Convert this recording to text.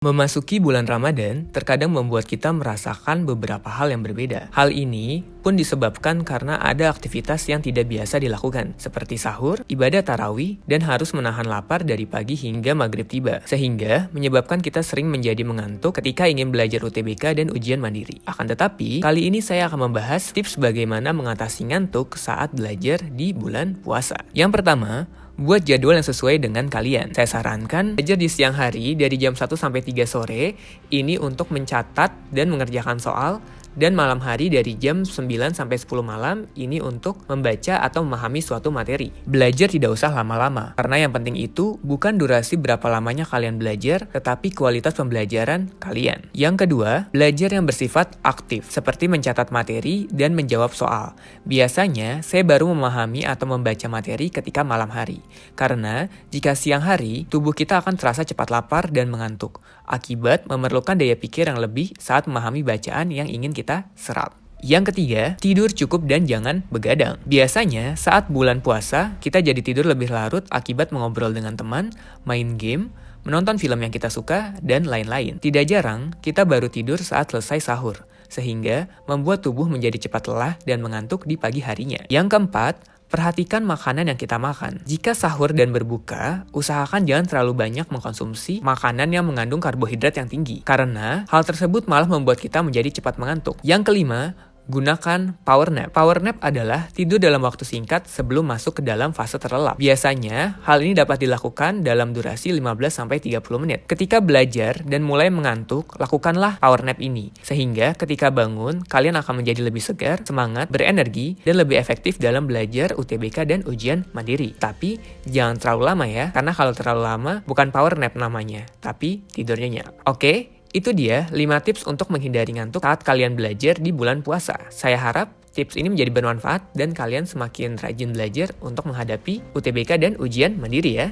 Memasuki bulan Ramadan, terkadang membuat kita merasakan beberapa hal yang berbeda. Hal ini pun disebabkan karena ada aktivitas yang tidak biasa dilakukan, seperti sahur, ibadah tarawih, dan harus menahan lapar dari pagi hingga maghrib tiba. Sehingga menyebabkan kita sering menjadi mengantuk ketika ingin belajar UTBK dan ujian mandiri. Akan tetapi, kali ini saya akan membahas tips bagaimana mengatasi ngantuk saat belajar di bulan puasa. Yang pertama, buat jadwal yang sesuai dengan kalian. Saya sarankan belajar di siang hari dari jam 1 sampai 3 sore ini untuk mencatat dan mengerjakan soal, dan malam hari dari jam 9 sampai 10 malam ini untuk membaca atau memahami suatu materi. Belajar tidak usah lama-lama, karena yang penting itu bukan durasi berapa lamanya kalian belajar, tetapi kualitas pembelajaran kalian. Yang kedua, belajar yang bersifat aktif, seperti mencatat materi dan menjawab soal. Biasanya, saya baru memahami atau membaca materi ketika malam hari. Karena, jika siang hari, tubuh kita akan terasa cepat lapar dan mengantuk, akibat memerlukan daya pikir yang lebih saat memahami bacaan yang ingin kita serap. Yang ketiga, tidur cukup dan jangan begadang. Biasanya, saat bulan puasa, kita jadi tidur lebih larut akibat mengobrol dengan teman, main game, menonton film yang kita suka, dan lain-lain. Tidak jarang, kita baru tidur saat selesai sahur, sehingga membuat tubuh menjadi cepat lelah dan mengantuk di pagi harinya. Yang keempat, perhatikan makanan yang kita makan. Jika sahur dan berbuka, usahakan jangan terlalu banyak mengkonsumsi makanan yang mengandung karbohidrat yang tinggi, karena hal tersebut malah membuat kita menjadi cepat mengantuk. Yang kelima, gunakan power nap. Power nap adalah tidur dalam waktu singkat sebelum masuk ke dalam fase terlelap. Biasanya, hal ini dapat dilakukan dalam durasi 15-30 menit. Ketika belajar dan mulai mengantuk, lakukanlah power nap ini. Sehingga ketika bangun, kalian akan menjadi lebih segar, semangat, berenergi, dan lebih efektif dalam belajar UTBK dan ujian mandiri. Tapi, jangan terlalu lama ya, karena kalau terlalu lama, bukan power nap namanya, tapi tidurnya nyenyak. Oke? Itu dia 5 tips untuk menghindari ngantuk saat kalian belajar di bulan puasa. Saya harap tips ini menjadi bermanfaat dan kalian semakin rajin belajar untuk menghadapi UTBK dan ujian mandiri ya.